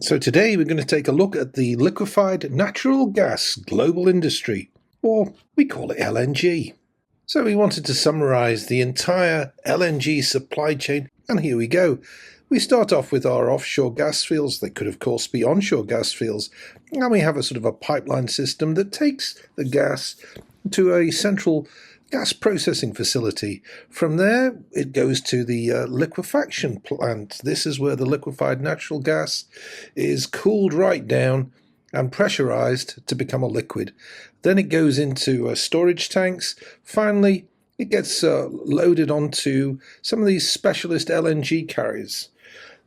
So today we're going to take a look at the liquefied natural gas global industry, or we call it LNG. So we wanted to summarize the entire LNG supply chain, and here we go. We start off with our offshore gas fields. They could of course be onshore gas fields, and we have a sort of a pipeline system that takes the gas to a central gas processing facility. From there it goes to the liquefaction plant. This is where the liquefied natural gas is cooled right down and pressurized to become a liquid. Then it goes into storage tanks. Finally it gets loaded onto some of these specialist LNG carriers.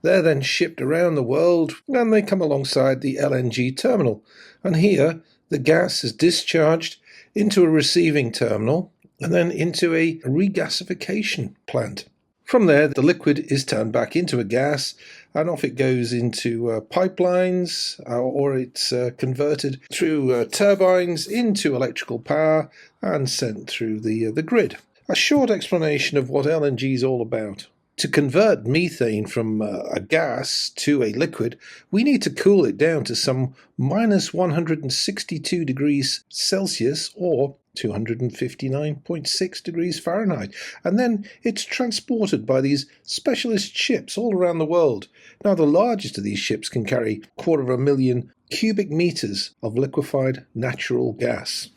They're then shipped around the world and they come alongside the LNG terminal, and here the gas is discharged into a receiving terminal and then into a regasification plant. From there, the liquid is turned back into a gas, and off it goes into pipelines, or it's converted through turbines into electrical power and sent through the grid. A short explanation of what LNG is all about. To convert methane from a gas to a liquid, we need to cool it down to some minus 162 degrees Celsius or 259.6 degrees Fahrenheit, and then it's transported by these specialist ships all around the world. Now, the largest of these ships can carry 250,000 cubic meters of liquefied natural gas.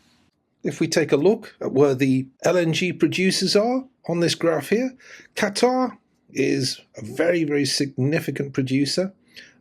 If we take a look at where the LNG producers are on this graph here, Qatar is a very, very significant producer,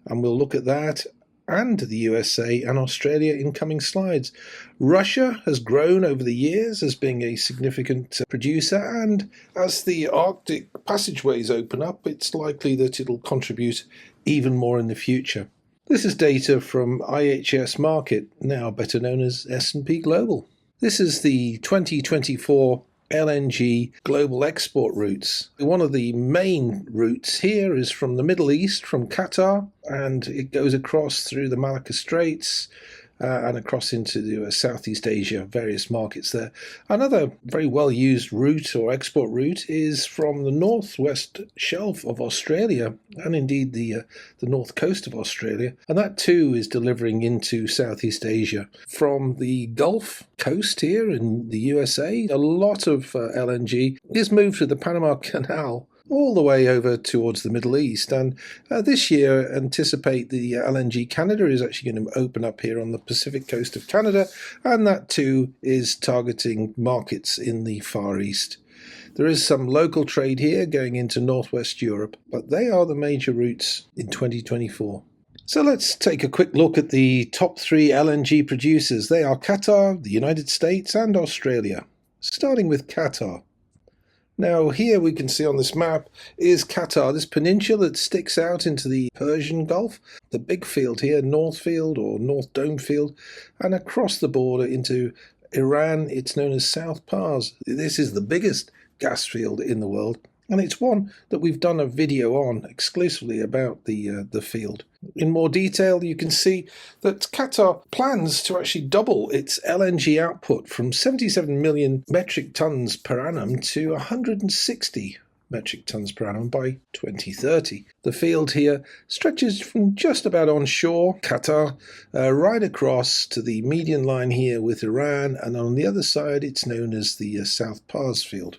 and we'll look at that and the USA and Australia in coming slides. Russia has grown over the years as being a significant producer, and as the Arctic passageways open up, it's likely that it'll contribute even more in the future. This is data from IHS Markit, now better known as S&P Global. This is the 2024 LNG global export routes. One of the main routes here is from the Middle East, from Qatar, and it goes across through the Malacca Straits and across into Southeast Asia, various markets there. Another very well used route or export route is from the northwest shelf of Australia, and indeed the north coast of Australia, and that too is delivering into Southeast Asia. From the Gulf Coast here in the USA, a lot of LNG is moved through the Panama Canal all the way over towards the Middle East, and this year anticipate the LNG Canada is actually going to open up here on the Pacific coast of Canada, and that too is targeting markets in the Far East. There is some local trade here going into Northwest Europe, but they are the major routes in 2024. So let's take a quick look at the top 3 LNG producers. They are Qatar, the United States and Australia. Starting with Qatar. Now here we can see on this map is Qatar, this peninsula that sticks out into the Persian Gulf, the big field here, North Field or North Dome Field, and across the border into Iran it's known as South Pars. This is the biggest gas field in the world, and it's one that we've done a video on exclusively about the field. In more detail, you can see that Qatar plans to actually double its LNG output from 77 million metric tons per annum to 160 metric tons per annum by 2030. The field here stretches from just about onshore Qatar right across to the median line here with Iran, and on the other side it's known as the South Pars field.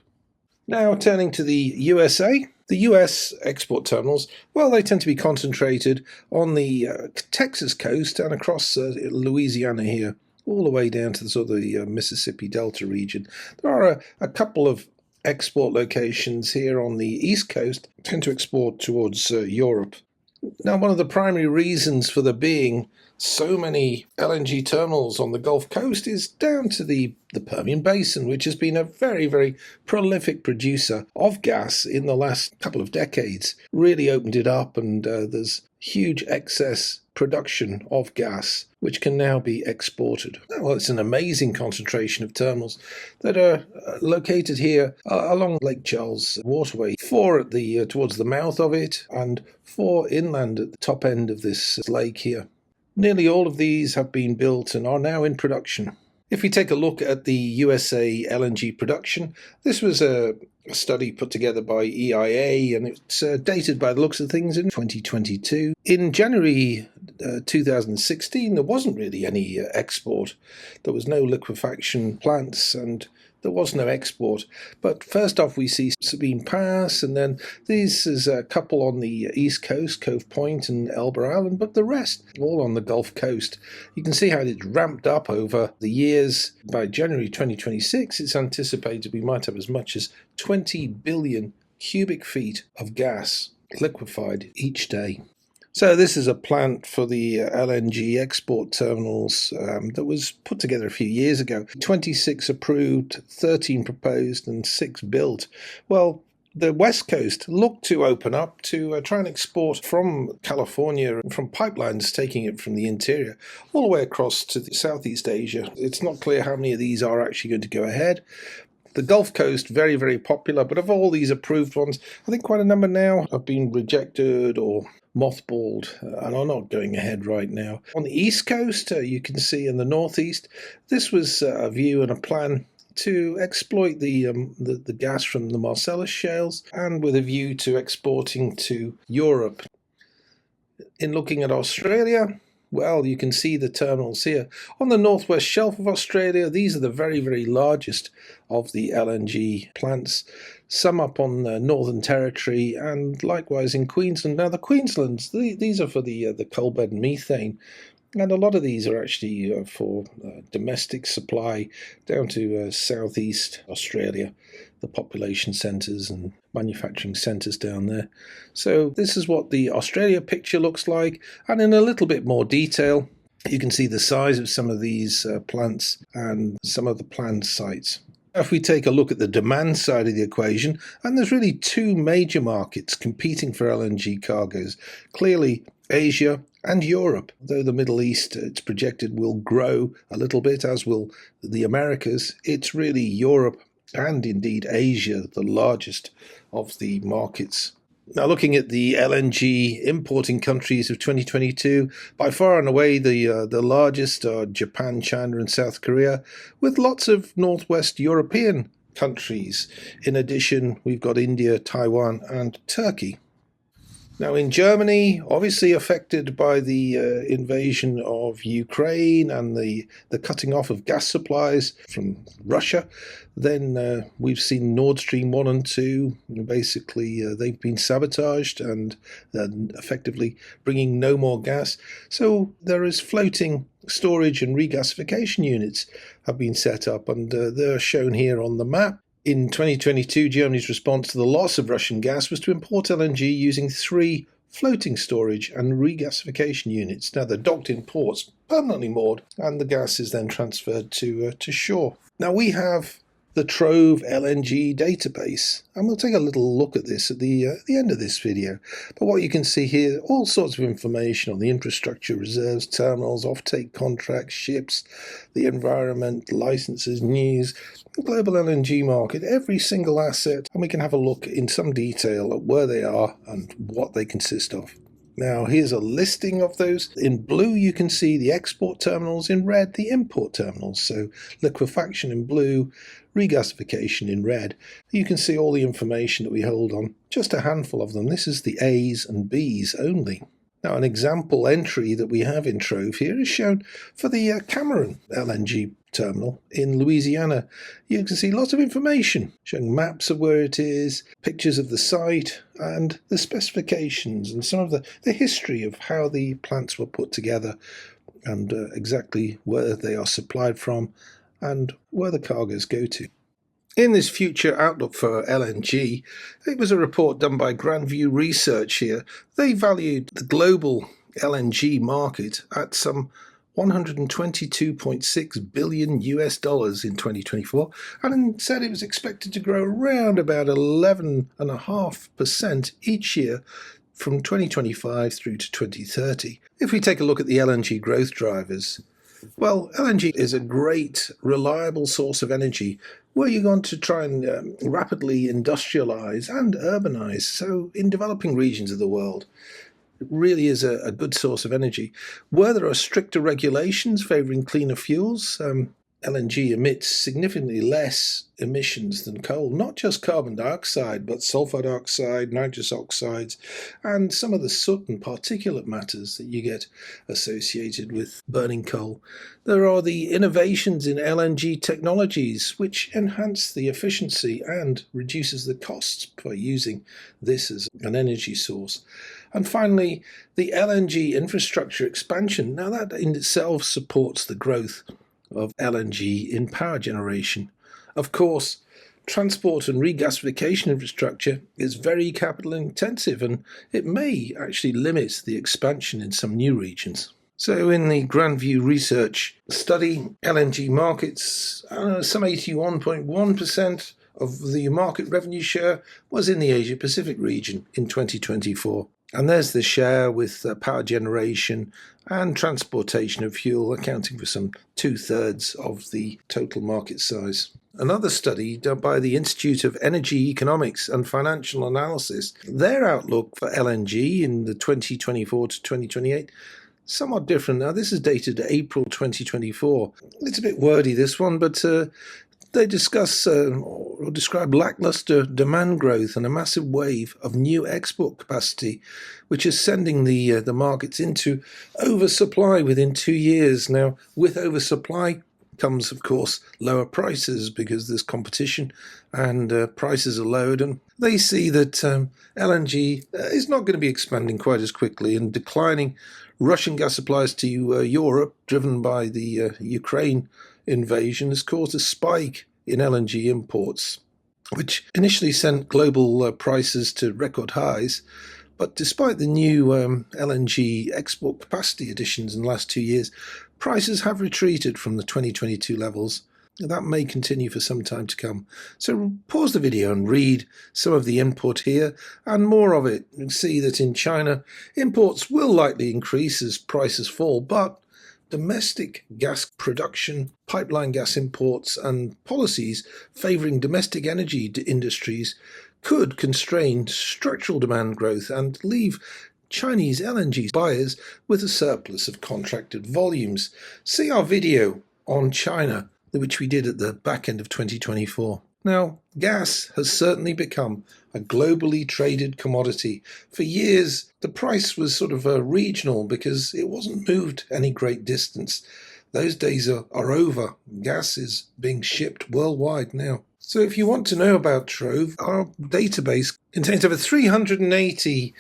Now turning to the USA. The US export terminals, well, they tend to be concentrated on the Texas coast and across Louisiana here, all the way down to the sort of the Mississippi Delta region. There are a couple of export locations here on the East Coast, tend to export towards Europe. Now, one of the primary reasons for there being so many LNG terminals on the Gulf Coast is down to the Permian Basin, which has been a very, very prolific producer of gas in the last couple of decades. Really opened it up, and there's huge excess production of gas, which can now be exported. Well, it's an amazing concentration of terminals that are located here along Lake Charles waterway, 4 at the towards the mouth of it, and 4 inland at the top end of this lake here. Nearly all of these have been built and are now in production. If we take a look at the USA LNG production, this was a study put together by EIA, and it's dated by the looks of things in 2022. In January 2016, there wasn't really any export. There was no liquefaction plants and there was no export. But first off, we see Sabine Pass, and then this is a couple on the east coast, Cove Point and Elba Island, but the rest all on the Gulf Coast. You can see how it's ramped up over the years. By January 2026, it's anticipated we might have as much as 20 billion cubic feet of gas liquefied each day. So this is a plant for the LNG export terminals that was put together a few years ago. 26 approved, 13 proposed, and 6 built. Well, the West Coast looked to open up to try and export from California, from pipelines taking it from the interior, all the way across to Southeast Asia. It's not clear how many of these are actually going to go ahead. The Gulf Coast, very, very popular, but of all these approved ones, I think quite a number now have been rejected or mothballed and are not going ahead right now. On the East Coast, you can see in the Northeast, this was a view and a plan to exploit the gas from the Marcellus shales and with a view to exporting to Europe. In looking at Australia, well, you can see the terminals here. On the northwest shelf of Australia, these are the very, very largest of the LNG plants. Some up on the Northern Territory and likewise in Queensland. Now, the Queenslands, these are for the coal bed and methane. And a lot of these are actually for domestic supply down to southeast Australia, the population centres and manufacturing centres down there. So this is what the Australia picture looks like. And in a little bit more detail, you can see the size of some of these plants and some of the planned sites. If we take a look at the demand side of the equation, and there's really two major markets competing for LNG cargoes. Clearly, Asia and Europe, though the Middle East, it's projected, will grow a little bit, as will the Americas. It's really Europe and indeed Asia, the largest of the markets. Now, looking at the LNG importing countries of 2022, by far and away the largest are Japan, China and South Korea, with lots of Northwest European countries. In addition, we've got India, Taiwan and Turkey. Now, in Germany, obviously affected by the invasion of Ukraine and the cutting off of gas supplies from Russia, then we've seen Nord Stream 1 and 2. Basically, they've been sabotaged and effectively bringing no more gas. So there is floating storage and regasification units have been set up, and they're shown here on the map. In 2022, Germany's response to the loss of Russian gas was to import LNG using 3 floating storage and regasification units. Now, they're docked in ports, permanently moored, and the gas is then transferred to shore. Now, we have the TROVE LNG database, and we'll take a little look at this at the end of this video. But what you can see here, all sorts of information on the infrastructure, reserves, terminals, offtake contracts, ships, the environment, licenses, news, the global LNG market, every single asset, and we can have a look in some detail at where they are and what they consist of. Now, here's a listing of those. In blue, you can see the export terminals. In red, the import terminals. So liquefaction in blue, regasification in red. You can see all the information that we hold on just a handful of them. This is the A's and B's only. Now, an example entry that we have in Trove here is shown for the Cameron LNG terminal in Louisiana. You can see lots of information showing maps of where it is, pictures of the site and the specifications and some of the history of how the plants were put together and exactly where they are supplied from and where the cargoes go to. In this future outlook for LNG, it was a report done by Grandview Research here. They valued the global LNG market at some $122.6 billion US dollars in 2024, and said it was expected to grow around about 11.5% each year from 2025 through to 2030. If we take a look at the LNG growth drivers, well, LNG is a great, reliable source of energy where you're going to try and rapidly industrialize and urbanize. So in developing regions of the world, it really is a good source of energy. Where there are stricter regulations favoring cleaner fuels, LNG emits significantly less emissions than coal, not just carbon dioxide, but sulfur dioxide, nitrous oxides, and some of the soot and particulate matters that you get associated with burning coal. There are the innovations in LNG technologies, which enhance the efficiency and reduces the costs by using this as an energy source. And finally, the LNG infrastructure expansion. Now that in itself supports the growth of LNG in power generation. Of course, transport and regasification infrastructure is very capital intensive, and it may actually limit the expansion in some new regions. So in the Grandview research study, LNG markets, some 81.1% of the market revenue share was in the Asia Pacific region in 2024. And there's the share with power generation and transportation of fuel accounting for some 2/3 of the total market size. Another study done by the Institute of Energy Economics and Financial Analysis, their outlook for LNG in the 2024 to 2028, somewhat different. Now this is dated April 2024. It's a bit wordy, this one, but they discuss or describe lackluster demand growth and a massive wave of new export capacity, which is sending the markets into oversupply within 2 years. Now, with oversupply comes, of course, lower prices because there's competition and prices are lowered. And they see that LNG is not going to be expanding quite as quickly, and declining Russian gas supplies to Europe, driven by the Ukraine invasion, has caused a spike in LNG imports, which initially sent global prices to record highs. But despite the new LNG export capacity additions in the last 2 years, prices have retreated from the 2022 levels. That may continue for some time to come. So pause the video and read some of the input here and more of it. You can see that in China, imports will likely increase as prices fall, but domestic gas production, pipeline gas imports, and policies favouring domestic energy industries could constrain structural demand growth and leave Chinese LNG buyers with a surplus of contracted volumes. See our video on China, which we did at the back end of 2024. Now, gas has certainly become a globally traded commodity. For years, the price was sort of regional because it wasn't moved any great distance. Those days are over. Gas is being shipped worldwide now. So if you want to know about Trove, our database contains over 380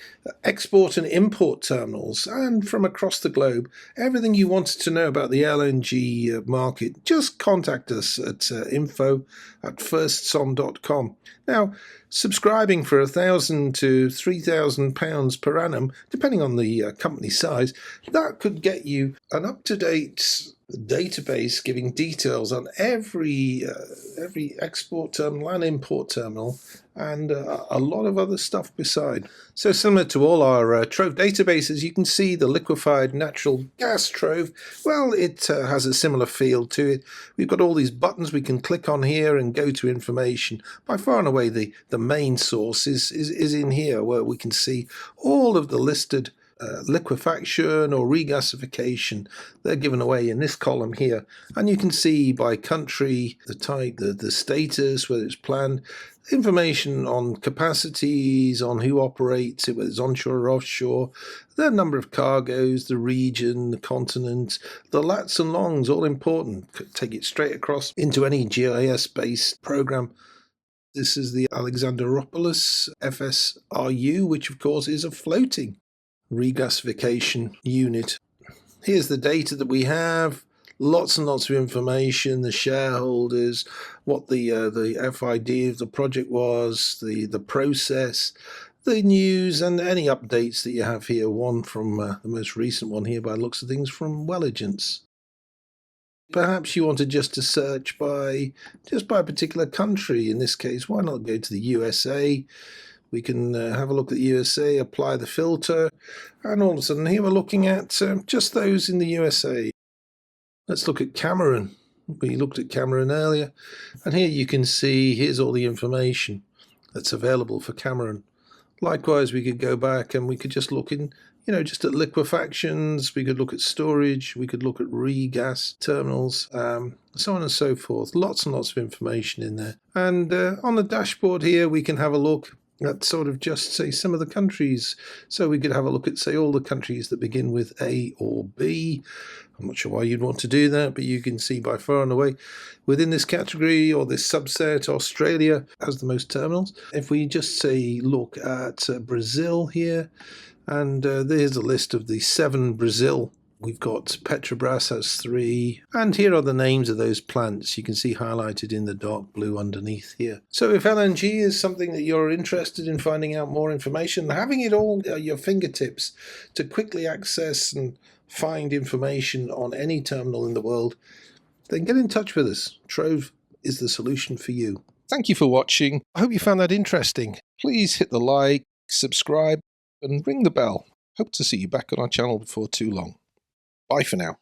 export and import terminals, and from across the globe, everything you wanted to know about the LNG market, just contact us at info@firstsom.com. Now, subscribing for £1,000 to £3,000 per annum, depending on the company size, that could get you an up-to-date database giving details on every export terminal and import terminal, and a lot of other stuff beside. So similar to all our Trove databases, you can see the liquefied natural gas Trove. Well, it has a similar feel to it. We've got all these buttons we can click on here and go to information. By far and away, the main source is in here, where we can see all of the listed liquefaction or regasification. They're given away in this column here, and you can see by country, the type, the status, whether it's planned, information on capacities, on who operates it, whether it's onshore or offshore, the number of cargoes, the region, the continent, the lats and longs, all important. Take it straight across into any GIS-based program. This is the Alexandroupolis FSRU, which of course is a floating regasification unit. Here's the data that we have. Lots and lots of information, the shareholders, what the FID of the project was, the process, the news, and any updates that you have here. One from the most recent one here, by the looks of things, from Welligence. Perhaps you wanted just to search by a particular country. In this case, why not go to the USA? We can have a look at the USA, apply the filter, and all of a sudden here we're looking at just those in the USA. Let's look at Cameroon. We looked at Cameroon earlier, and here you can see, here's all the information that's available for Cameroon. Likewise, we could go back and we could just look in, just at liquefactions. We could look at storage. We could look at regas terminals, so on and so forth. Lots and lots of information in there. And on the dashboard here, we can have a look at sort of just, say, some of the countries. So we could have a look at, say, all the countries that begin with A or B. I'm not sure why you'd want to do that, but you can see by far and away within this category or this subset, Australia has the most terminals. If we just say look at Brazil here, and there's a list of the 7 Brazil. We've got Petrobras has 3, and here are the names of those plants you can see highlighted in the dark blue underneath here. So if LNG is something that you're interested in finding out more information, having it all at your fingertips to quickly access and find information on any terminal in the world, then get in touch with us. Trove is the solution for you. Thank you for watching. I hope you found that interesting. Please hit the like, subscribe, and ring the bell. Hope to see you back on our channel before too long. Bye for now.